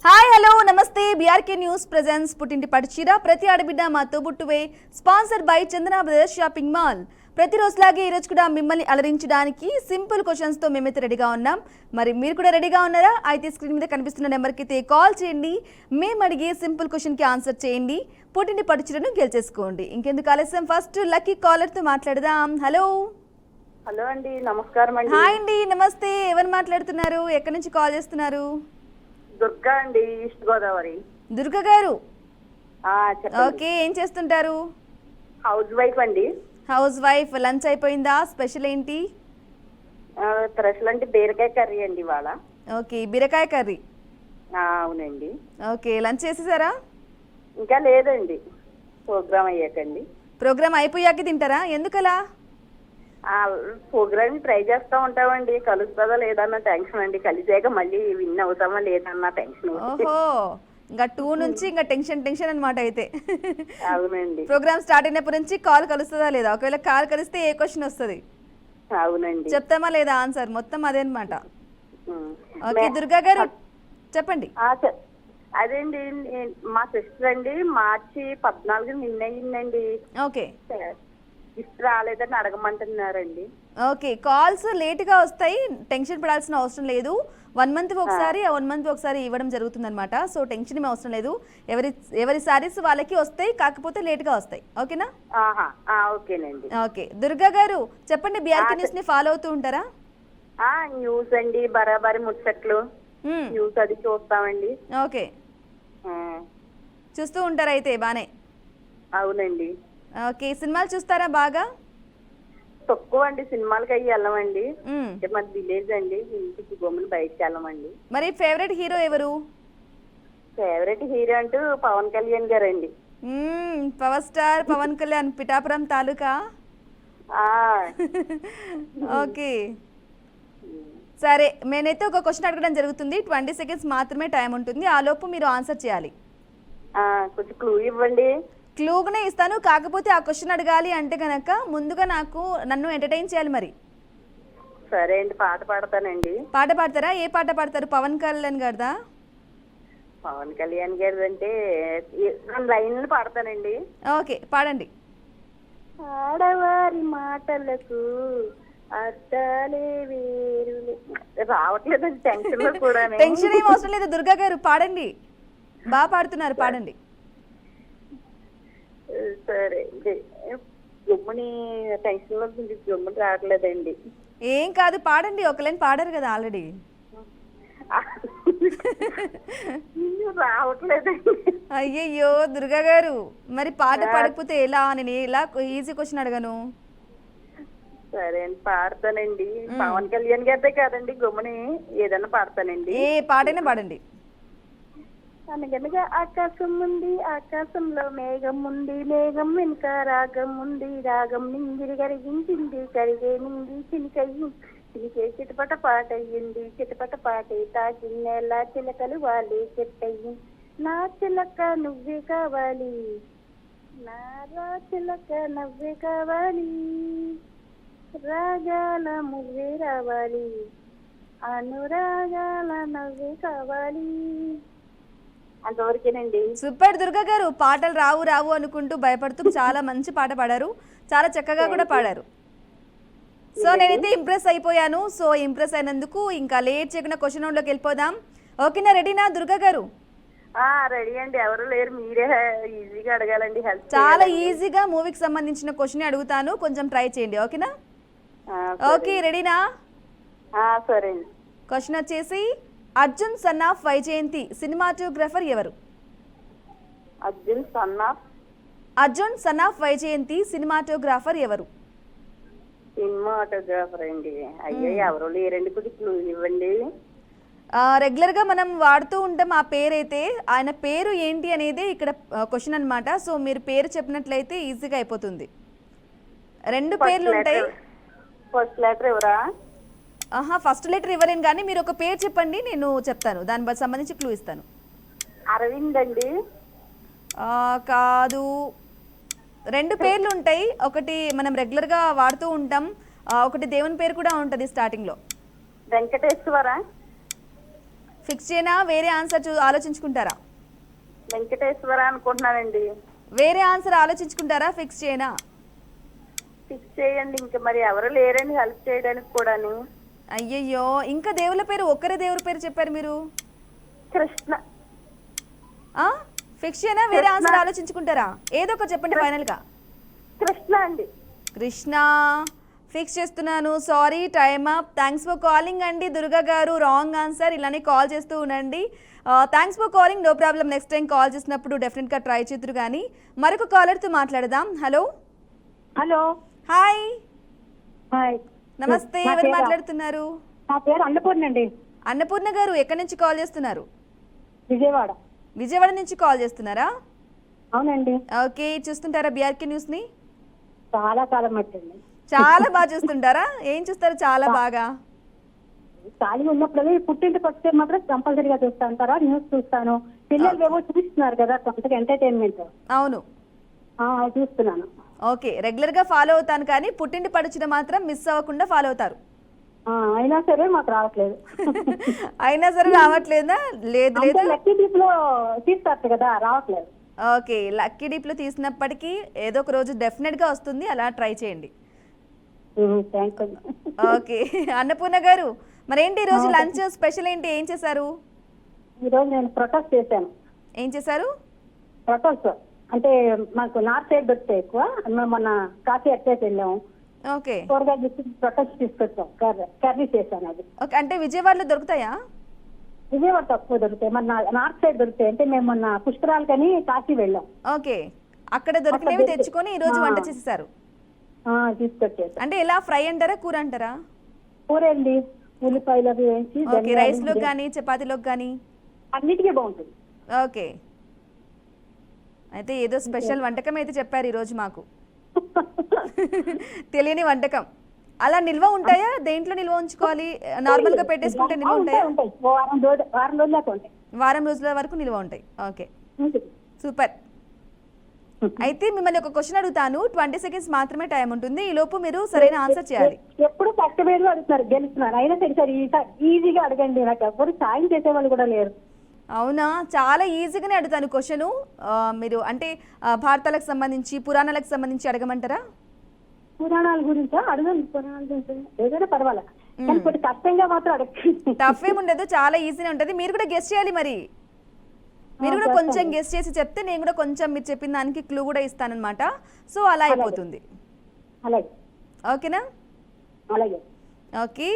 Hi hello నమస్తే BRK news presents పుట్టింటి పడిచీర ప్రతి ఆడబిడ్డ మా తోబుట్టువే sponsor by Chandana brothers shopping mall. ప్రతిరోజులాగే ఈరోజు కూడా మిమ్మల్ని అలరించడానికి సింపుల్ క్వశ్చన్స్తో మేమైతే రెడీగా ఉన్నాం. మరి మీరు కూడా రెడీగా ఉన్నారా? అయితే స్క్రీన్ మీద కనిపిస్తున్న నెంబర్కి అయితే కాల్ చేయండి. మేము అడిగే సింపుల్ క్వశ్చన్కి ఆన్సర్ చేయండి. పుట్టింటి పడిచీరను గెలిచేసుకోండి. ఇంకెందుకు ఆలస్యం, ఫస్ట్ లక్కీ కాలర్తో మాట్లాడదాం. హలో హలో అండి, నమస్కారం అండి. హాయ్ అండి, నమస్తే. ఎవరు మాట్లాడుతున్నారు? ఎక్కడి నుంచి కాల్ చేస్తున్నారు? దుర్గా అండి, ఈస్ట్ గోదావరి. దుర్గా గారు, చెప్పండి. ఓకే. ఏం చేస్తుంటారు? హౌస్ వైఫ్ అండి. House wife. లంచ్ అయిపోయిందా? స్పెషల్ ఏంటి? స్పెషల్ అంటే బీరకాయ కర్రీ అండి ఇవాళ. ఓకే, బీరకాయ కర్రీ. అవునండి. ఓకే, లంచ్ చేసేసారా? ఇంకా లేదండి, ప్రోగ్రామ్ అయ్యాకండి. ప్రోగ్రామ్ అయిపోయాక తింటారా? ఎందుకలా? ప్రోగ్రామ్ ట్రై చేస్తూ ఉంటామండి, కలుస్తుందా లేదన్న టెన్షన్ అండి. కలిసాక మళ్ళీ విన్ అవుతామా లేదన్న టెన్షన్. ఓహో, ఇంకా 2 నుంచి ఇంకా టెన్షన్ టెన్షన్ అనమాట అయితే. అవునండి. ప్రోగ్రామ్ స్టార్ట్ అయినప్పటి నుంచి కాల్ కలుస్తుందా లేదా? ఒకవేళ కాల్ కలిస్తే ఏ క్వశ్చన్ వస్తుంది? అవునండి. చెప్తామా లేదా ఆన్సర్? మొత్తం అదే అనమాట. ఓకే దుర్గా గారు, చెప్పండి. అదేండి, మా సిస్టర్ అండి మార్చి 14 విన్ అయ్యిందండి. ఓకే, గిఫ్ట్ రాలేదని అడగమంటున్నారండి. ఓకే. కాల్స్ లేట్గా వస్తాయి, టెన్షన్ పడాల్సిన అవసరం లేదు. 1 మంత్కి ఒకసారి 1 మంత్కి ఒకసారి ఇవ్వడం జరుగుతుంది అనమాట. సో టెన్షన్ ఏమీ అవసరం లేదు. ఎవరి సారీస్ వాళ్ళకి వస్తాయి, కాకపోతే లేట్గా వస్తాయి. ఓకేనా? ఓకేనండి. ఓకే దుర్గా గారు, చెప్పండి. బీఆర్కే న్యూస్ ని ఫాలో అవుతూ ఉంటారా? న్యూస్ అండి, బరాబరి ముచ్చట్లు న్యూస్ అది చూస్తామండి. ఓకే, చూస్తూ ఉంటారా అయితే? బానే. అవునండి. ఓకే, సినిమాలు చూస్తారా బాగా? తక్కువ అండి, సినిమాలకి అయ్యి వెళ్ళమండి. మాది విలేజ్ అండి, ఇంటికి గమ్మున బయటకి వెళ్ళమండి. మరి ఫేవరెట్ హీరో ఎవరు? ఫేవరెట్ హీరో అంటూ పవన్ కళ్యాణ్ గారండి. పవర్ స్టార్ పవన్ కళ్యాణ్, పిఠాపురం తాలూకా. ఓకే, సరే. నేనైతే ఒక క్వశ్చన్ అడగడం జరుగుతుంది. 20 సెకండ్స్ మాత్రమే టైం ఉంటుంది. ఆ లోపు మీరు ఆన్సర్ చేయాలి. కొంచెం క్లూ ఇవ్వండి. క్లూగానే ఇస్తాను, కాకపోతే ఆ క్వశ్చన్ అడగాలి అంటే కనుక ముందుగా నన్ను ఎంటర్టైన్ చేయాలి. మరి సరే అండి, పాట పాడతానండి. పాట పాడతారా? ఏ పాట పాడతారు? పవన్ కళ్యాణ్ గారిదా? పవన్ కళ్యాణ్ గారు అంటే 2 లైన్లు పాడతానండి. ఓకే, పాడండి. ఆడవారి మాటలకు అర్థాలే వేరులే. రావట్లేదండి టెన్షన్ లో కూడా. టెన్షన్ ఏం అవసరం లేదు దుర్గా గారు, పాడండి. బాగా పాడుతున్నారు, పాడండి. సరే, జమ్ముని టెన్షన్ లో జమ్ముని రావట్లేదండి. ఏం కాదు, పాడండి. ఒక లైన్ పాడారు కదా ఆల్రెడీ. రావట్లేదండి. అయ్యయ్యో దుర్గా గారు, మరి పాట పాడకపోతే ఎలా? నేను ఎలా ఈజీ క్వశ్చన్ అడగను? సరే అండి, పాడతానండి. పవన్ కళ్యాణ్ గారితే కాదండి, గమ్ముని ఏదైనా పాడతానండి. ఏ పాటైనా పాడండి. అనగనగా ఆకాశం ఉంది, ఆకాశంలో మేఘం ఉంది, మేఘం వెనుక రాగం ఉంది, రాగం నింగిరి కరిగించింది, కరిగే నింగి చినికయ్యి, చినికే చిటపట పాట అయ్యింది, చిటపట పాటే తాకిన్నేలా చిలకలు వాలి చెట్టయ్యి, నా చిలక నువ్వే కావాలి, నా చిలక నవ్వే కావాలి, రాగాల మువ్వే రావాలి, అనురాగాల నవ్వే కావాలి. అంతవరకేనండి. సూపర్ దుర్గా గారు, పాటలు రావు రావు అనుకుంటూ భయపడుతూ చాలా మంచి పాట పాడారు. చాలా చక్కగా కూడా పాడారు. సో నేనైతే ఇంప్రెస్ అయిపోయాను. సో ఇంప్రెస్ అయినందుకు ఇంకా లేట్ చేయకుండా క్వశ్చన్ రౌండ్లోకి వెళ్ళిపోదాం. ఓకేనా? రెడీనా దుర్గా గారు? రెడీ అండి. ఎవరు లేరు, మీరే ఈజీగా అడగాలండి. హెల్ప్ చాలా ఈజీగా మూవీకి సంబంధించిన క్వశ్చన్ అడుగుతాను, కొంచెం ట్రై చేయండి. ఓకేనా? ఓకే, రెడీనా? సరే అండి. క్వశ్చన్ వచ్చేసి, Arjun son of Vyjayanthi cinematographer ఎవరు? Arjun son of Vyjayanthi cinematographer ఎవరు? సినిమాటోగ్రాఫర్ అండి. అయ్యో, ఎవరు లేరండి, కొద్ది క్లూ ఇవ్వండి. రెగ్యులర్గా మనం వాడుతూ ఉంటాం ఆ పేరైతే. ఆయన పేరు ఏంటి అనేది ఇక్కడ క్వశ్చన్ అనమాట. సో మీరు పేరు చెప్పినట్లయితే ఈజీగా అయిపోతుంది. 2 పేర్లు ఉంటాయి. ఫస్ట్ లెటర్ ఎవరా? ఫస్ట్ లెటర్ ఇవ్వలేను, కానీ మీరు ఒక పేరు చెప్పండి, నేను చెప్తాను. దాని సంబంధించి క్లూ ఇస్తాను. అరవింద్ అండి. కాదు, 2 పేర్లు ఉంటాయి. ఒకటి మనం రెగ్యులర్గా వాడుతూ ఉంటాం, ఒకటి దేవుని పేరు కూడా ఉంటుంది స్టార్టింగ్లో. వెంకటేశ్వర. ఫిక్స్ చేయనా, వేరే ఆన్సర్ ఆలోచించుకుంటారా? వెంకటేశ్వర అనుకుంటున్నానండి. వేరే ఆన్సర్ ఆలోచించుకుంటారా, ఫిక్స్ చేయనా? ఫిక్స్ చేయండి, ఇంకా మరి ఎవరు లేరండి హెల్ప్ చేయడానికి కూడాను. అయ్యయ్యో, ఇంకా దేవుళ్ళ పేరు ఒక్కరే దేవుడి పేరు చెప్పారు మీరు. కృష్ణ. ఫిక్స్ చేయనా, వేరే ఆన్సర్ ఆలోచించుకుంటారా? ఏదో ఒకటి చెప్పండి ఫైనల్గా. కృష్ణ అండి. కృష్ణ ఫిక్స్ చేస్తున్నాను. Sorry, time up. Thanks for calling అండి దుర్గా గారు. Wrong answer. ఇలానే కాల్ చేస్తూ ఉండండి. Thanks for calling. No problem. Next time call చేసినప్పుడు డెఫినెట్గా ట్రై చేద్దరు. కానీ మరొక కాలర్తో మాట్లాడదాం. హలో. హలో. హాయ్. హాయ్. నమస్తే. ఎవరు మాట్లాడుతున్నారు? నా పేరు అన్నపూర్ణ అండి. అన్నపూర్ణ గారు ఎక్కడి నుంచి కాల్ చేస్తున్నారు? విజయవాడ. విజయవాడ నుంచి కాల్ చేస్తున్నారా? అవునండి. ఓకే. చూస్తుంటారా బీఆర్కే న్యూస్ ని? చాలా కాలం పట్టింది. చాలా బాగా చూస్తుంటారా? ఏం చూస్తారు చాలా బాగా? ఖాళీ ఉన్నప్పుడు పుట్టింటికి వస్తే మాత్రం కంపల్సరీగా చూస్తాను. తర్వాత న్యూస్ చూస్తాను. పిల్లలు ఏవో చూపిస్తున్నారు కదా కొంతగా ఎంటర్టైన్మెంట్. అవును, చూస్తున్నాను. ఓకే. రెగ్యులర్ గా ఫాలో అవుతాను, కానీ పుట్టింటి పడుచున మాత్రం మిస్ అవ్వకుండా ఫాలో అవుతారు. అయినా సరే మాకు రావట్లేదు. అయినా సరే రావట్లేదా? లేదు లేదు, లక్కీ డీప్ లో తీస్తారు కదా, రావట్లేదు. ఓకే. లక్కీ డీప్ లో తీసినప్పటికీ ఏదో ఒక రోజు డెఫినెట్ గా వస్తుంది. అలా ట్రై చేయండి. Thank you. ఓకే. అన్నపూర్ణ గారు, మరేంటి ఈరోజు లంచ్ స్పెషల్ ఏంటి? ఏం చేశారు ఈరోజు? నేను ప్రొటెస్ట్ చేశాను. ఏం చేశారు? ప్రొటెస్ట్ అంటే మాకు నార్త్ సైడ్ దొరుకుతాయి ఎక్కువ. మేము మొన్న కాఫీ ఎక్సైజ్ వెళ్ళాము. ఓకే. కూరగాయలు ప్రొటెస్ట్ తీసుకొచ్చాం. కర్రీ చేశాను అది. ఓకే. అంటే విజయవాడలో దొరుకుతాయా? విజయవాడ తక్కువ దొరుకుతాయి, మన నార్త్ సైడ్ దొరుకుతాయి. అంటే మేము మొన్న పుష్కరాలకని కాశీ వెళ్ళాం. ఓకే. అక్కడ దొరికినవి తెచ్చుకొని ఈ రోజు వంట చేసేసారు. తీసుకొచ్చేసాం. అంటే ఎలా, ఫ్రై అంటారా, కూర అంటారా? కూర అండి, ఉల్లిపాయలు అవి వేసి. ఓకే. రైస్ లోకి కానీ చపాతీలోకి కానీ అన్నిటికీ బాగుంటుంది. ఓకే. అయితే ఏదో స్పెషల్ వంటకం అయితే చెప్పారు ఈరోజు మాకు. తెలియని వంటకం. అలా నిల్వ ఉంటాయా? దేంట్లో నిల్వ ఉంచుకోవాలి? నార్మల్ గా పెట్టేసుకుంటే నిల్వ ఉంటాయా? వారం రోజుల వరకు నిల్వ ఉంటాయి. Okay, super. అయితే మిమ్మల్ని ఒక క్వశ్చన్ అడుగుతాను. 20 సెకండ్స్ మాత్రమే టైం ఉంటుంది. ఈ లోపు మీరు సరైన ఆన్సర్ చేయాలి. ఎప్పుడు కష్టమేదో అడుగుతున్నారు, గెలుస్తున్నారు. అయినా సరే ఈజీగా అడగండి. నాకు ఎవరు సాయం చేసేవాళ్ళు కూడా లేరు. అవునా? చాలా ఈజీగానే అడుగుతాను క్వశ్చన్. మీరు అంటే భారతాలకు సంబంధించి, పురాణాలకు సంబంధించి అడగమంటారా? పురాణాల గురించా? అడగండి. పురాణాల గురించి ఏదైనా పర్వాలేదు, కానీ కొంచెం కష్టంగా మాత్రం అడగండి. టఫ్ ఏమి ఉండదు, చాలా ఈజీనే ఉంటుంది. మీరు కూడా గెస్ చేయాలి. మరి మీరు కూడా కొంచెం గెస్ చేసి చెప్తే నేను కూడా కొంచెం మీరు చెప్పిన దానికి క్లూ కూడా ఇస్తానన్నమాట. సో అలా అయిపోతుంది. అలాగే. ఓకేనా? అలాగే. ఓకే.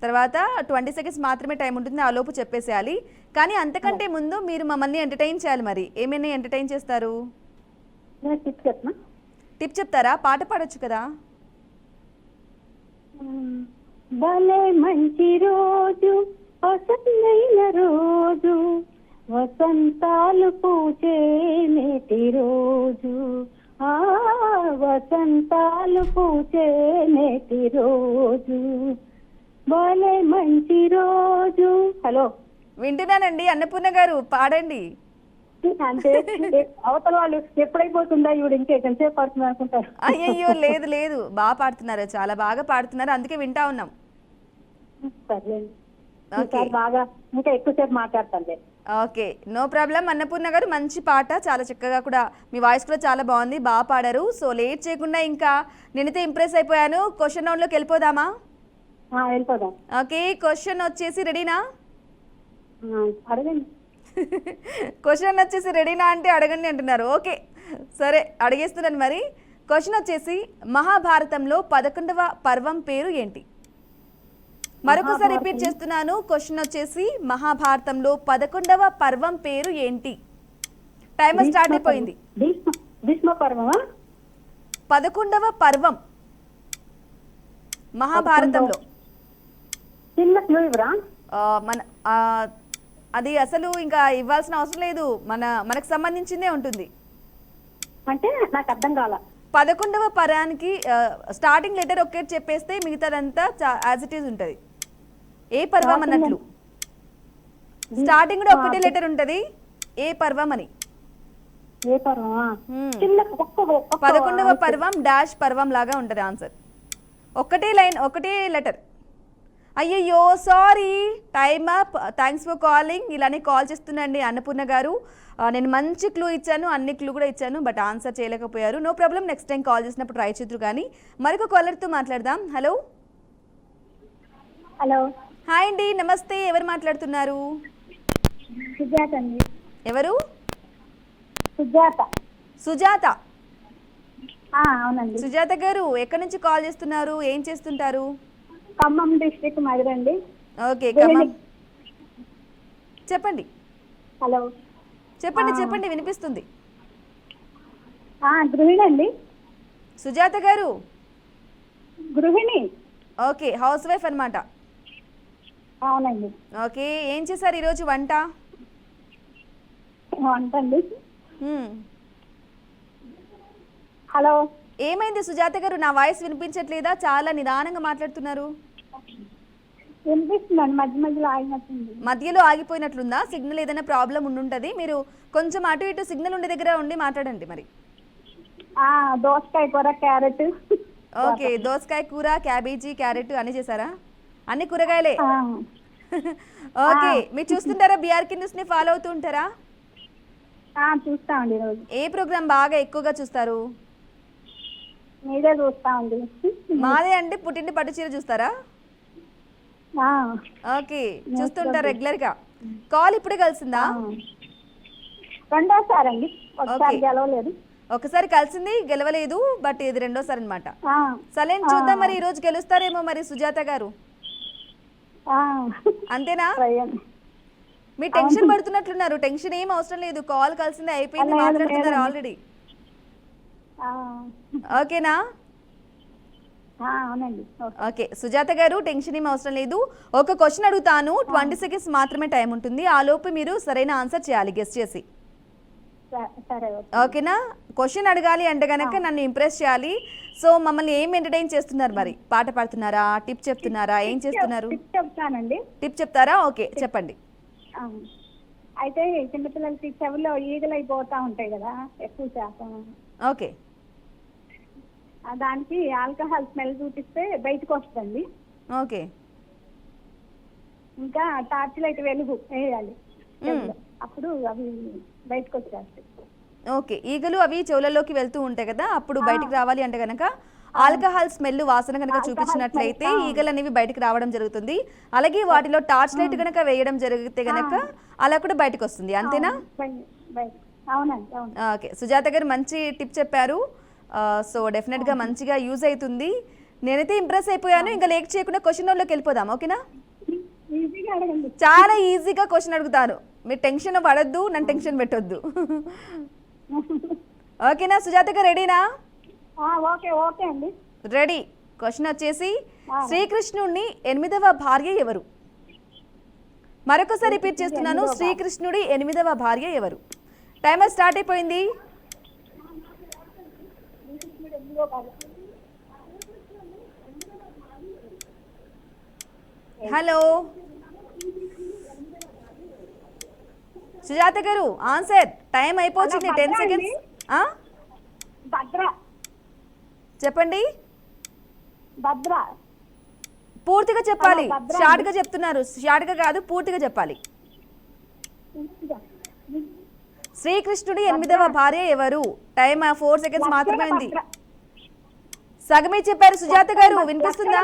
తర్వాత 20 సెకండ్స్ మాత్రమే టైం ఉంటుంది. ఆ లోపు చెప్పేసేయాలి. కానీ అంతకంటే ముందు మీరు మమ్మల్ని ఎంటర్టైన్ చేయాలి. మరి ఏమైనా ఎంటర్టైన్ చేస్తారు? టిప్ చెప్తారా? పాట పాడొచ్చు కదా. భలే మంచి రోజు, వసంతైన రోజు, వసంతాలు పూచే నేటి రోజు, వసంతాలు పూచే నేటి రోజు, భలే మంచి రోజు. హలో, వింటున్నానండి. అన్నపూర్ణ గారు పాడండి. అంటే అవతల వాళ్ళు ఎప్పుడైపోతుందా ఈవిడ ఇంకా ఎంతసేపు పడుతుంది అనుకుంటారు. అయ్యయ్యో, లేదు లేదు, బాగా పాడుతున్నారు, చాలా బాగా పాడుతున్నారు, అందుకే వింటా ఉన్నాం. బాగా ఇంకా ఎక్కువసేపు మాట్లాడతాను. Okay, no problem. అన్నపూర్ణ గారు, మంచి పాట, చాలా చక్కగా కూడా మీ వాయిస్ కూడా చాలా బాగుంది, బాగా పాడారు. సో లేట్ చేయకుండా ఇంకా నేనైతే ఇంప్రెస్ అయిపోయాను. క్వశ్చన్ రౌండ్లోకి వెళ్ళిపోదామా? వెళ్ళిపోదాం. ఓకే, క్వశ్చన్ వచ్చేసి రెడీనా? అడగండి. క్వశ్చన్ వచ్చేసి రెడీనా అంటే అడగండి అంటున్నారు. ఓకే, సరే అడిగేస్తున్నాను. మరి క్వశ్చన్ వచ్చేసి మహాభారతంలో 11వ పర్వం పేరు ఏంటి? మరొకసారి రిపీట్ చేస్తున్నాను. క్వశ్చన్ వచ్చేసి మహాభారతంలో 11వ పర్వం పేరు ఏంటి? టైమర్ స్టార్ట్ అయిపోయింది. భీష్మ పర్వమా? 11వ పర్వం మహాభారతంలో. చిన్న క్లూ ఇవ్వరా? మన అది అసలు ఇంకా ఇవ్వాల్సిన అవసరం లేదు, మనకు సంబంధించిందే ఉంటుంది. అంటే నాకు అర్థం కాల. 11వ పరానికి స్టార్టింగ్ లెటర్ ఒక్కటి చెప్పేస్తే మిగతాదంతా యాజ్ ఇట్ ఈజ్ ఉంటుంది. ఏ పర్వం అన్నట్లు స్టార్టింగ్ కూడా ఒకటే లెటర్ ఉంటది. ఏ పర్వం అని. 11వ పర్వం డాష్ పర్వం లాగా ఉంటది ఆన్సర్. ఒకటే లైన్, ఒకటే లెటర్. అయ్యయ్యో sorry, time up. Thanks for calling. ఇలానే కాల్ చేస్తుండండి అన్నపూర్ణ గారు. నేను మంచి క్లూ ఇచ్చాను, అన్ని క్లూ కూడా ఇచ్చాను, బట్ ఆన్సర్ చేయలేకపోయారు. No problem, next time call చేసినప్పుడు ట్రై చేద్దరు. కానీ మరొక కాలర్తో మాట్లాడదాం. హలో హలో, హాయ్ అండి, నమస్తే. ఎవరు మాట్లాడుతున్నారు? సుజాత అండి. ఎవరు? సుజాత. సుజాత. అవునండి. సుజాత గారు ఎక్కడి నుంచి కాల్ చేస్తున్నారు? ఏం చేస్తుంటారు? ఖమ్మం డిస్ట్రిక్ట్ మధురండి. ఓకే, ఖమ్మం. చెప్పండి హలో. చెప్పండి చెప్పండి, వినిపిస్తుంది. గృహిణి అండి. సుజాత గారు గృహిణి. ఓకే, హౌస్ వైఫ్ అన్నమాట. అవునండి. ఓకే, ఏం చేశారు ఈరోజు వంట? వంట అండి. హ్మ్. హలో. ఏమైంది సుజాత గారు? నా వాయిస్ వినిపించట్లేదా? చాలా నిదానంగా మాట్లాడుతున్నారు. వినిపిస్తుందండి, మధ్య మధ్యలో ఆగినట్టుంది. మధ్యలో ఆగిపోయినట్లుందా? సిగ్నల్ ఏదైనా ప్రాబ్లం ఉండుంటుంది. మీరు కొంచెం అటు ఇటు సిగ్నల్ ఉండే దగ్గర ఉండి మాట్లాడండి మరి. దోసకాయ కూర, క్యారెట్. ఓకే, దోసకాయ కూర, క్యాబేజీ, క్యారెట్ అన్ని చేశారా? అన్ని కూరగాయలే. ఓకే, మీరు చూస్తుంటారా? బీఆర్కే న్యూస్ ని ఫాలో అవుతూ ఉంటారా? చూస్తామండి ఈరోజు. ఏ ప్రోగ్రామ్ బాగా ఎక్కువగా చూస్తారు? మీరే చూస్తామండి. మాదే అంటే పుట్టింటి పట్టు చీర చూస్తారా? ఓకే, చూస్తుంటారు రెగ్యులర్ గా. కాల్ ఇప్పుడే కలిసిందా? రెండోసారి అండి, ఒకసారి ఓకే. గెలవలేదు. ఒకసారి కలిసింది, గెలవలేదు, బట్ ఇది రెండోసారి అనమాట. సలేం, చూద్దాం మరి ఈ రోజు గెలుస్తారేమో మరి సుజాత గారు. అంతేనా? మీరు టెన్షన్ పడుతున్నట్లున్నారు. టెన్షన్ ఏం అవసరం లేదు, కాల్ కలిసిందే, అయిపోయింది, లేదు, మాట్లాడుతున్నారు లేదండి. ఆల్రెడీ. ఓకేనా? అవునండి. ఓకే సుజాత గారు, టెన్షన్ ఏం అవసరం లేదు. ఒక క్వశ్చన్ అడుగుతాను, 20 సెకండ్స్ మాత్రమే టైం ఉంటుంది. ఆ లోపు మీరు సరైన ఆన్సర్ చేయాలి గెస్ చేసి. సరే. ఓకేనా? క్వశ్చన్ అడగాలి అంటే గనక నన్ను ఇంప్రెస్ చేయాలి. సో మమ్మల్ని ఏం ఎంటర్టైన్ చేస్తున్నారు మరి? పాట పాడుతున్నారా, టిప్ చెప్తున్నారా, ఏం చేస్తున్నారు? చెప్తానండి. టిప్ చెప్తారా? ఓకే, చెప్పండి. అయితే చిన్నపిల్లలకి చెవిలో ఈగలు అయిపోతా ఉంటాయి కదా ఎక్కువ శాతం. ఓకే, దానికి ఆల్కహాల్ స్మెల్ చూపిస్తే బయటకు వస్తుంది. ఓకే, ఇంకా టార్చ్ లైట్ వెలుగు వేయాలి చెవిలో. అప్పుడు అవి బయటకు వచ్చేస్తాయి. ఓకే, ఈగలు అవి చెవులలోకి వెళ్తూ ఉంటాయి కదా, అప్పుడు బయటికి రావాలి అంటే గనక ఆల్కహాల్ స్మెల్ వాసన కనుక చూపించినట్లయితే ఈగలు అనేవి బయటకు రావడం జరుగుతుంది. అలాగే వాటిలో టార్చ్ లైట్ కనుక వేయడం జరిగితే గనక అలా కూడా బయటకు వస్తుంది. అంతేనా? అవునండి, అవును. ఓకే సుజాత గారు, మంచి టిప్ చెప్పారు. సో డెఫినెట్ గా మంచిగా యూజ్ అవుతుంది. నేనైతే ఇంప్రెస్ అయిపోయాను. ఇంకా లేట్ చేయకుండా క్వశ్చన్ లోకి వెళ్ళిపోదాం. ఓకేనా? ఈజీగా అడగండి. చాలా ఈజీగా క్వశ్చన్ అడుగుతాను. మీరు టెన్షన్ పడద్దు, నన్ను టెన్షన్ పెట్టొద్దు. ఓకేనా సుజాత గారు, రెడీనా? ఓకే ఓకే అండి. రెడీ. క్వశ్చన్ వచ్చేసి, శ్రీకృష్ణుడిని 8వ భార్య ఎవరు? మరొకసారి రిపీట్ చేస్తున్నాను, శ్రీకృష్ణుడి 8వ భార్య ఎవరు? టైమర్ స్టార్ట్ అయిపోయింది. హలో సుజాత గారు, ఆన్సర్ టైం అయిపోతుంది. 10 సెకండ్స్. భద్ర. చెప్పండి. భద్ర. పూర్తిగా చెప్పాలి. భద్ర. షార్ట్ గా చెప్తున్నారు. షార్ట్ గా కాదు, పూర్తిగా చెప్పాలి. శ్రీకృష్ణుడి 8వ భార్య ఎవరు? టైం 4 సెకండ్స్ మాత్రమే ఉంది. సగమే చెప్పారు సుజాత గారు, వినిపిస్తుందా?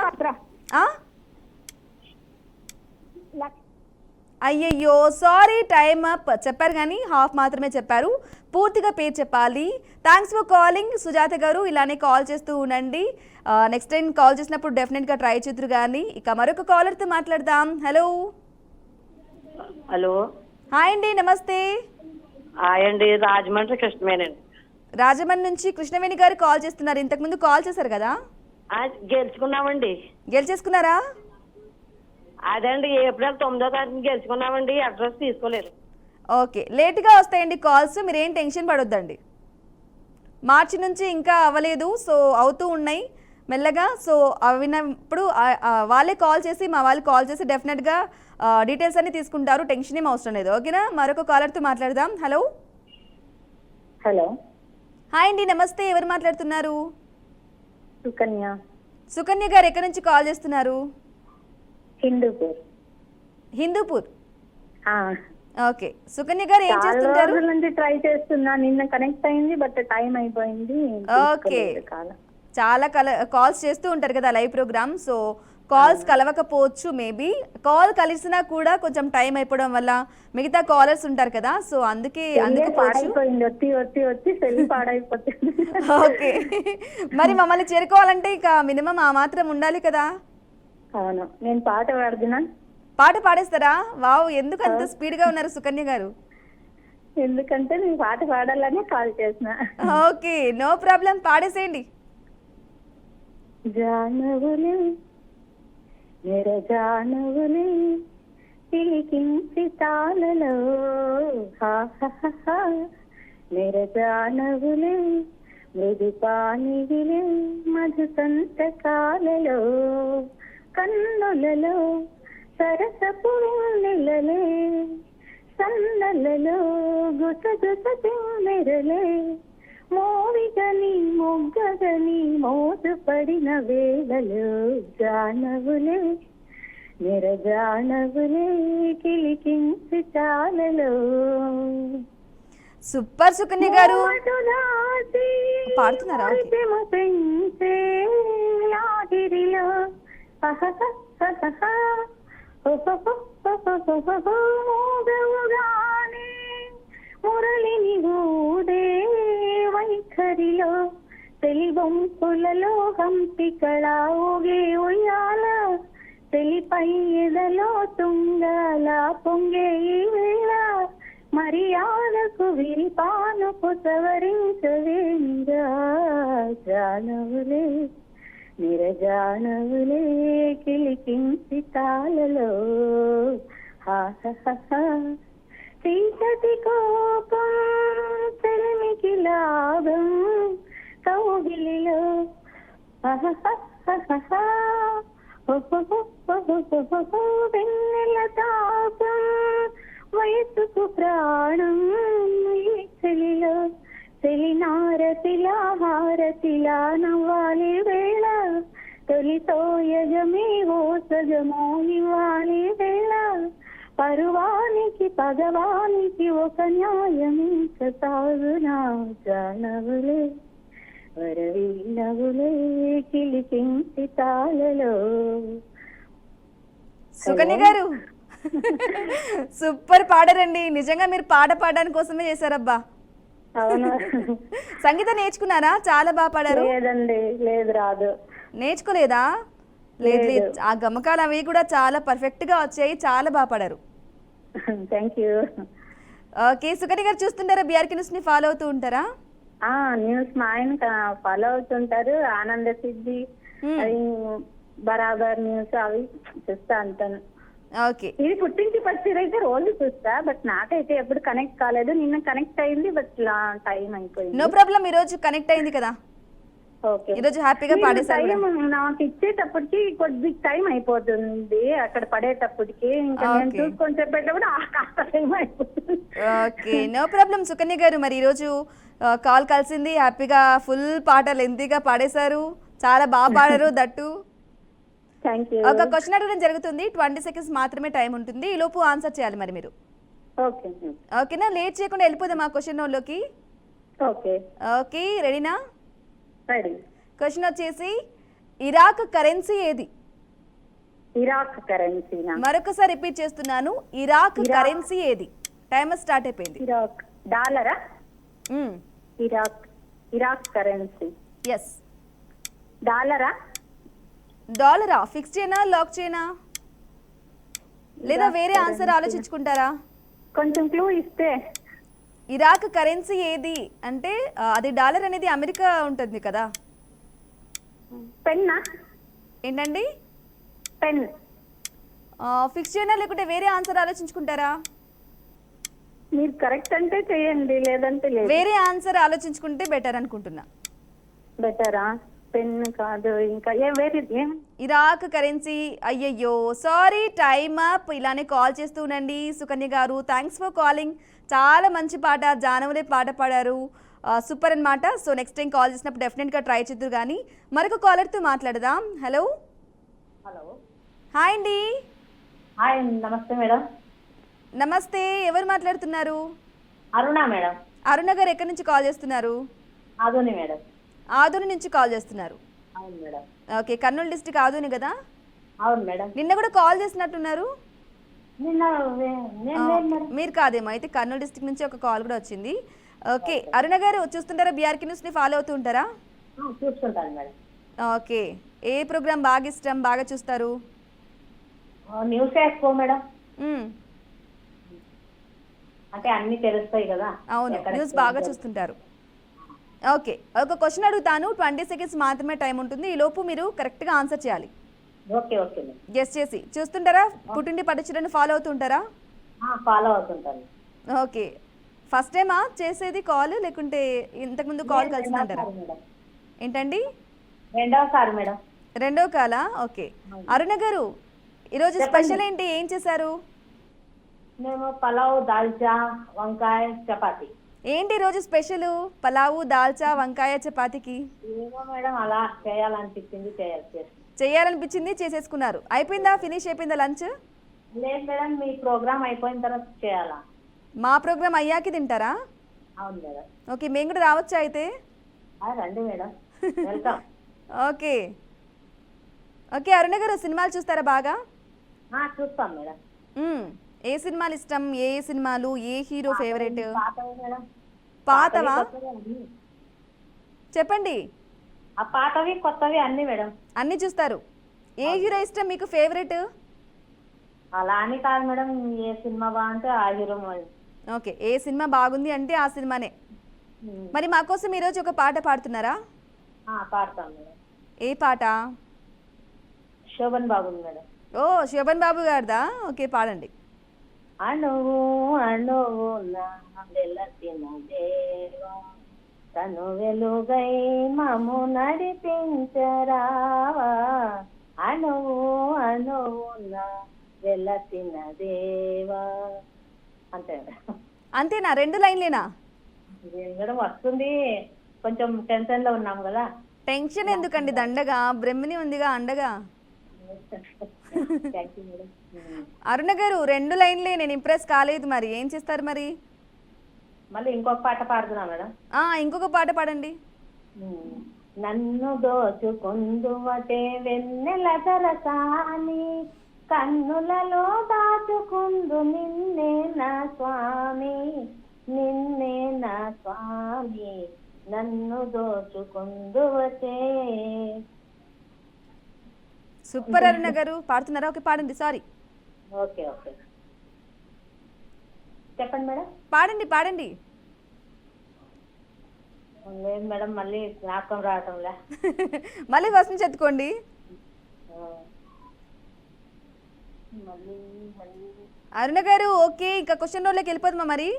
అయ్యయ్యో సారీ, టైమ్ అప్. చెప్పారు కానీ హాఫ్ మాత్రమే చెప్పారు. పూర్తిగా పేరు చెప్పాలి. థ్యాంక్స్ ఫర్ కాలింగ్ సుజాత గారు. ఇలానే కాల్ చేస్తూ ఉండండి. నెక్స్ట్ టైం కాల్ చేసినప్పుడు డెఫినెట్గా ట్రై చేద్దరు. కానీ ఇక మరొక కాలర్తో మాట్లాడదాం. హలో. హలో, హాయ్ అండి, నమస్తే. హాయ్ అండి, రాజమండ్రి కృష్ణవేనండి. రాజమండ్రి నుంచి కృష్ణవేణి గారు కాల్ చేస్తున్నారు. ఇంతకుముందు కాల్ చేశారు కదా? గెలుచుకున్నామండి. గెలిచేసుకున్నారా? అదండి, ఏప్రిల్ 9వ తారీఖు గెలుచుకున్నామండి. అడ్రస్ తీసుకోలేదు. ఓకే, లేట్గా వస్తాయండి కాల్స్, మీరేం టెన్షన్ పడొద్దండి. మార్చి నుంచి ఇంకా అవ్వలేదు, సో అవుతూ ఉన్నాయి మెల్లగా. సో అవినప్పుడు వాళ్ళే కాల్ చేసి, మా వాళ్ళు కాల్ చేసి డెఫినెట్గా డీటెయిల్స్ అన్ని తీసుకుంటారు. టెన్షన్ ఏం అవసరం లేదు. ఓకేనా? మరొక కాలర్తో మాట్లాడదాం. హలో. హలో. హాయ్ అండి, నమస్తే. ఎవరు మాట్లాడుతున్నారు? సుకన్య. సుకన్య గారు, ఎక్కడి నుంచి కాల్ చేస్తున్నారు? హిందూపూర్. హిందూపూర్. ఆ, ఓకే, సుకన్య గారు ఏం చాలా చేస్తుంటారు? రోజుల నుంచి ట్రై చేస్తున్నా. నిన్న కనెక్ట్ అయింది బట్ టైం అయిపోయింది. ఓకే. తీసుకోలేదు కాల్. చాలా కాల్స్ చేస్తూ ఉంటారు కదా లైవ్ ప్రోగ్రామ్, సో కాల్స్ కలవకపోవచ్చు, మేబీ కాల్ కలిసినా కూడా కొంచెం టైం అయిపోవడం వల్ల మిగతా కాలర్స్ ఉంటారు కదా, సో అందుకు పోవచ్చు. పాడైపోయింది, వచ్చి వచ్చి వచ్చి సెల్ పాడైపోతుంది. ఓకే, మరి మమ్మల్ని చేరుకోవాలంటే ఇక మినిమం ఆ మాత్రం ఉండాలి కదా. అవును, నేను పాట పాడుతున్నా. పాట పాడేస్తారా? వావ్, ఎందుకు అంత స్పీడ్ గా ఉన్నారు సుకన్య గారు? ఎందుకంటే నేను పాట పాడాలని కాల్ చేసిన. ఓకే, నో ప్రాబ్లం, పాడేసేయండి. జానవులే మెర జానవులే తిలికించి తాళలో మెర జానవులే మృదు పానివిలే మధు సంతకాలలో కన్నులలో సరసపు నెలలే సన్నలలో గుసగుస మెరలే మోవిగని మొగ్గగని మోసపడిన వేళలో జానవులే మెర జానవులే కిలికించి తాళలో. సూపర్ సుకన్య గారు, పాడుతున్నారా? పెంచే లాగిరిలో మూగవుగానే మురళిని ఊదే వైఖరిలో తెలివంపులలో హంపికళ ఊగే ఉయ్యాల తెలిపై ఎదలో తుంగల పొంగే ఈ వేళ మర్యాదకు విరిపానుకు సవరించవేంగా జానవులే నిరజానవులే కిలికించి తాళలో చీకటి కోపం చెలిమికి లాభం కౌగిలిలో వెన్నెల తాపం వయసుకు ప్రాణం చెలిలో తెలినారతిలా హారతిలా నవ్వాలి వేళ తొలితో యజమే ఓ సజమో ఇవ్వాలి వేళ పరువానికి పగవానికి ఒక న్యాయమించ సాగునా జానవులే వరవీనవులే కిలికించి తాళలో. సుకన్య గారు సూపర్ పాడారండి, నిజంగా మీరు పాట పాడడానికి కోసమే చేశారబ్బా. అవును. సంగీతం నేర్చుకున్నారా? చాలా బాగా పాడారు. లేదండి, లేదు, రాదు. నేర్చుకోలేదా? లేదు లేదు, ఆ గమకాలు అవి కూడా చాలా పర్ఫెక్ట్ గా వచ్చాయి, చాలా బాగా పాడారు. Thank you. ఓకే, సుకన్య గారు చూస్తుంటారా? బీఆర్కే న్యూస్ ని ఫాలో అవుతూ ఉంటారా? న్యూస్ మా ఆయన ఫాలో అవుతుంటారు. ఆనంద సిద్ధి అది బరాబర్ న్యూస్ అవి చూస్తా అంటాను. ఓకే, ఇది పుట్టింటి పచ్చిరు అయితే రోజు చూస్తా, బట్ నాకైతే ఎప్పుడు కనెక్ట్ కాలేదు. నిన్న కనెక్ట్ అయింది బట్ టైం అయిపోయింది. నో ప్రాబ్లం, ఈ రోజు కనెక్ట్ అయింది కదా. ఓకే, ఈ రోజు హ్యాపీగా పాడేసారు. నాకు ఇచ్చేటప్పటికి కొద్ది టైం అయిపోతుంది, అక్కడ పడేటప్పటికి ఇంకా నేను చూసుకొని చెప్పేటప్పుడు కాస్త టైం అయిపోతుంది. ఓకే, నో ప్రాబ్లం సుకన్య గారు, మరి ఈ రోజు కాల్ కలిసింది, హ్యాపీగా ఫుల్ పాట లెంతీగా పాడేశారు, చాలా బాగా పాడారు దట్టు. Thank you. ఒక క్వశ్చన్ అడగడం జరుగుతుంది, 20 seconds మాత్రమే టైం ఉంటుంది, ఈ లోపు ఆన్సర్ చేయాలి మరి మీరు. ఓకే ఓకేనా? లేట్ చేయకుండా వెళ్ళిపోదాం ఆ క్వశ్చన్ లోకి. ఓకే ఓకే, రెడీనా? రెడీ. క్వశ్చన్ వచ్చేసి, ఇరాక్ కరెన్సీ ఏది? ఇరాక్ కరెన్సీనా? మరొకసారి రిపీట్ చేస్తున్నాను, ఇరాక్ కరెన్సీ ఏది? టైమర్ స్టార్ట్ అయిపోయింది. ఇరాక్ డాలరా? Iraq currency yes. డాలరా? డాలరా? ఫిక్స్ చేయనా, లాక్ చేయనా, లేదా వేరే ఆన్సర్ ఆలోచించుకుంటారా? కొంచెం క్లూ ఇస్తే. ఇరాక్ కరెన్సీ ఏది అంటే అది డాలర్ అనేది అమెరికా ఉంటుంది కదా. పెన్నా? ఏంటండి? పెన్. ఫిక్స్ చేయనా లేకుంటే వేరే ఆన్సర్ ఆలోచించుకుంటారా? మీరు కరెక్ట్ అంటే చేయండి, లేదంటే లేదు. వేరే ఆన్సర్ ఆలోచించుకుంటే బెటర్ అనుకుంటున్నా. బెటరా? పెన్ కాదు, ఇంకా వేరే ఏం? Iraq currency. అయ్యయ్యో, సారీ, టైమ్ అప్. ఇలానే కాల్ చేస్తూ ఉండండి సుకన్య గారు. Thanks for calling. చాలా మంచి పాట, జానవులే పాట పాడారు, సూపర్ అన్నమాట. సో నెక్స్ట్ టైం కాల్ చేసినప్పుడు డెఫినెట్గా ట్రై చేద్దురు. కానీ మరొక కాలర్తో మాట్లాడదాం. హలో. హలో. హాయ్ అండి. హాయ్ నమస్తే మేడం. నమస్తే, ఎవరు మాట్లాడుతున్నారు? అరుణ మేడం. అరుణ గారు ఎక్కడి నుంచి కాల్ చేస్తున్నారు? ఆదోని మేడం. ఆదోని నుంచి కాల్ చేస్తున్నారు. అవును madam. Okay, Kurnool district Adoni కదా? అవును మేడం. నిన్న కూడా కాల్ చేసినట్టున్నారు. నిన్న నేను లేదు మేడం. మీరు కాదేమో, అయితే కర్నూలు డిస్టిక్ నుంచి ఒక కాల్ కూడా వచ్చింది. ఓకే, అరుణ గారు చూస్తుంటారా? బీఆర్కే న్యూస్ని ఫాలో అవుతూ ఉంటారా? చూసుకుంటాను మేడం. ఓకే, ఏ ప్రోగ్రామ్ బాగా ఇష్టం, బాగా చూస్తారు? న్యూస్ ఎక్కువ మేడం. మ్మ్. అంటే అన్ని తెలుస్తాయి కదా. అవును, ఎక్కడ న్యూస్ బాగా చూస్తుంటారు. ఓకే, ఒక క్వశ్చన్ అడుగుతాను, 20 సెకండ్స్ మాత్రమే టైం ఉంటుంది. ఈ లోపు మీరు కరెక్ట్గా ఆన్సర్ చేయాలి. Okay okay madam. గెస్ చేసి. చూస్తుంటారా? పుట్టింటి పట్టుచీరను ఫాలో అవుతుంటారా? ఫాలో అవుతుంటాను. ఓకే, ఫస్ట్ టైమా చేసేది కాల్, లేకుంటే ఇంతకుముందు కాల్ కలిసిందంటారా? రెండవసారి మేడం. ఏంటండి? రెండవసారి మేడం. రెండో కాలా? ఓకే. అరుణ గారు, ఈరోజు స్పెషల్ ఏంటి, ఏం చేశారు? మేము పలావ్, దాల్చా, వంకాయ, చపాతి. ఏంటి ఈరోజు స్పెషల్? పలావు, దాల్చా, వంకాయ, చపాతీకి ఏమో మేడం అలా చేయాలనిపించింది చేయాలనిపించింది, చేసేసుకున్నారు. అయిపోయిందా? ఫినిష్ అయిపోయిందా లంచ్? లేదు మేడం, మీ ప్రోగ్రామ్ అయిపోయిన తర్వాత చేయాలా? మా ప్రోగ్రామ్ అయ్యాకి తింటారా? అవును మేడం. ఓకే, మేము కూడా రావచ్చా అయితే? రండి madam, welcome. Okay okay. Aruna గారు, సినిమాలు చూస్తారా బాగా? చూస్తాం మేడం. ఏ సినిమాలు ఇష్టం? ఏ సినిమాలు, ఏ హీరో ఫేవరెట్? పాతవి మేడం. పాతవా? కొత్తవి అన్ని. చెప్పండి. ఆ పాతవి కొత్తవి అన్ని మేడం. అన్నీ చూస్తారు. ఏ హీరో ఇష్టం మీకు ఫేవరెట్? అలా అని కాదు మేడం, ఏ సినిమా బాగుంటే ఆ హీరో. ఓకే, ఏ సినిమా బాగుంది అంటే ఆ సినిమానే. మరి మా కోసం ఈరోజు ఒక పాట పాడుతున్నారా? పాడతాం మేడం. ఏ పాట? శోభన్ బాబు మేడం. ఓ, శోభన్ బాబు గారిదా? ఓకే, పాడండి. అణువు అణువు నా వెలసిన దేవా, తను వెలుగై మము నడిపించరావా, అణువు అణువు నా వెలసిన దేవా. అంతే అంతేనా? 2 లైన్లేనా? మేడం వస్తుంది, కొంచెం టెన్షన్ లో ఉన్నాం కదా. టెన్షన్ ఎందుకండి, దండగా బ్రహ్మిని ఉందిగా అండగా. Thank you madam. అరుణ గారు, 2 లైన్లే, నేను ఇంప్రెస్ కాలేదు. మరి ఏం చేస్తారు మరి? మళ్ళీ ఇంకొక పాట పాడుతున్నా మేడం. ఇంకొక పాట పాడండి. నన్ను దోచుకుందువటే వెన్నెల దరసాని, కన్నులలో దాచుకుందు నిన్నే నా స్వామి, నిన్నే నా స్వామి, నన్ను దోచుకుందువటే. సూపర్ అరుణ గారు, పాడుతున్నారా? ఓకే, పాడండి. సారీ. ఓకే ఓకే, చెప్పండి మేడం. పాడండి పాడండి. లేదు మేడం, మళ్ళీ జ్ఞాపకం రావటంలే. మళ్ళీ ఫస్ట్ నుంచి ఎత్తుకోండి. మళ్ళీ మళ్ళీ అరుణ గారు, ఓకే, ఇంకా క్వశ్చన్ రోల్లోకి వెళ్ళిపోదామా మరి?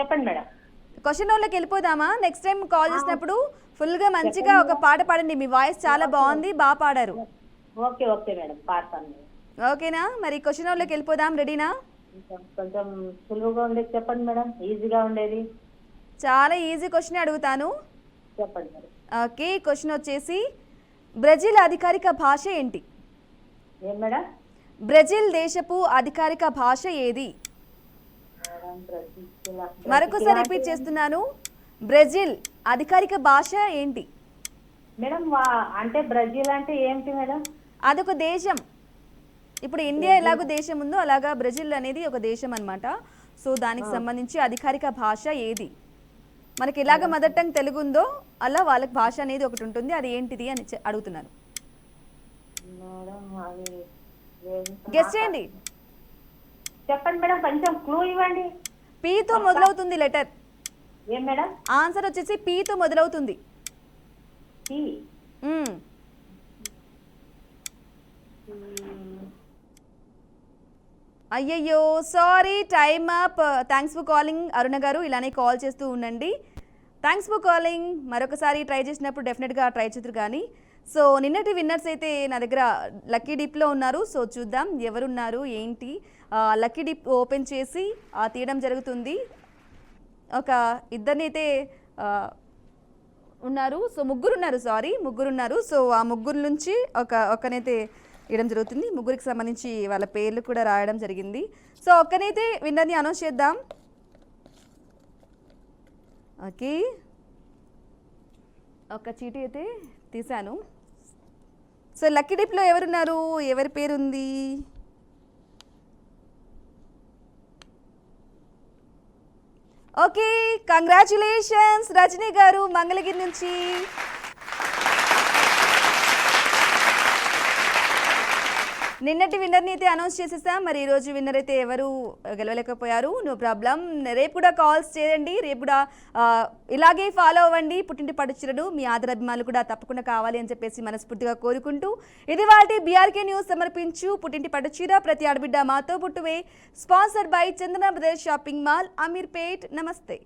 చెప్పండి మేడం. క్వశ్చన్ రోల్లోకి వెళ్ళిపోదామా? నెక్స్ట్ టైం కాల్ చేసినప్పుడు ఫుల్గా మంచిగా ఒక పాట పాడండి. మీ వాయిస్ చాలా బాగుంది, బాగా పాడారు. ఓకే ఓకే మేడం, పాడతాను మేడం. ఓకేనా? మరి క్వశ్చన్ రోల్లోకి వెళ్ళిపోదాం, రెడీనా? కొంచెం సులువుగా ఉండేది చెప్పండి మేడం, ఈజీగా ఉండేది. చాలా ఈజీ క్వశ్చన్ అడుగుతాను. చెప్పండి మేడం. ఓకే, క్వశ్చన్ వచ్చేసి, బ్రెజిల్ అధికారిక భాష ఏంటి? ఏం మేడం? బ్రెజిల్ దేశపు అధికారిక భాష ఏది? మరొకసారి రిపీట్ చేస్తున్నాను, బ్రెజిల్ అధికారిక భాష ఏంటి? మేడం అంటే బ్రెజిల్ అంటే ఏంటి మేడం? అదొక దేశం. ఇప్పుడు ఇండియా ఎలాగో దేశం ఉందో అలాగా బ్రెజిల్ అనేది ఒక దేశం అన్నమాట. సో దానికి సంబంధించి అధికారిక భాష ఏది? మనకి ఎలాగ మదర్ టంగ్ తెలుగు ఉందో అలా వాళ్ళకి భాష అనేది ఒకటి ఉంటుంది, అది ఏంటిది అని అడుగుతున్నాను. గెస్ చేయండి. చెప్పండి మేడం, కొంచెం క్లూ ఇవ్వండి. పీతో మొదలవుతుంది లెటర్. ఏం మేడం? ఆన్సర్ వచ్చేసి పీతో మొదలవుతుంది. అయ్యయ్యో, sorry, time up. Thanks for calling Aruna గారు, ఇలానే కాల్ చేస్తూ ఉండండి. Thanks for calling. మరొకసారి ట్రై చేసినప్పుడు డెఫినెట్గా ట్రై చేద్దరు కానీ. సో నిన్నటి విన్నర్స్ అయితే నా దగ్గర లక్కీ డిప్లో ఉన్నారు. సో చూద్దాం ఎవరున్నారు ఏంటి. లక్కీ డిప్ ఓపెన్ చేసి తీయడం జరుగుతుంది. ఒక ఇద్దరినైతే ఉన్నారు. సో ముగ్గురు ఉన్నారు. సో ఆ ముగ్గురు నుంచి ఒకనైతే ఇవ్వడం జరుగుతుంది. ముగ్గురికి సంబంధించి వాళ్ళ పేర్లు కూడా రాయడం జరిగింది. సో ఒక్కనైతే విన్నర్ని అనౌన్స్ చేద్దాం. ఓకే, ఒక చీటీ అయితే తీశాను. సో లక్కీ డిప్లో ఎవరున్నారు, ఎవరి పేరు ఉంది? ఓకే, కంగ్రాచులేషన్స్ రజనీ గారు మంగళగిరి నుంచి. నిన్నటి విన్నర్ని అయితే అనౌన్స్ చేసేసాం. మరి ఈరోజు విన్నర్ అయితే ఎవరు గెలవలేకపోయారు. నో ప్రాబ్లం, రేపు కూడా కాల్స్ చేయండి, రేపు కూడా ఇలాగే ఫాలో అవ్వండి పుట్టింటి పట్టుచీరను. మీ ఆదరాభిమానులు కూడా తప్పకుండా కావాలి అని చెప్పేసి మనస్ఫూర్తిగా కోరుకుంటూ, ఇది వాటి బీఆర్కే న్యూస్ సమర్పించు పుట్టింటి పట్టుచీర ప్రతి ఆడబిడ్డ మాతో పుట్టువే, sponsored by Chandana brothers shopping mall, Ameerpet. నమస్తే.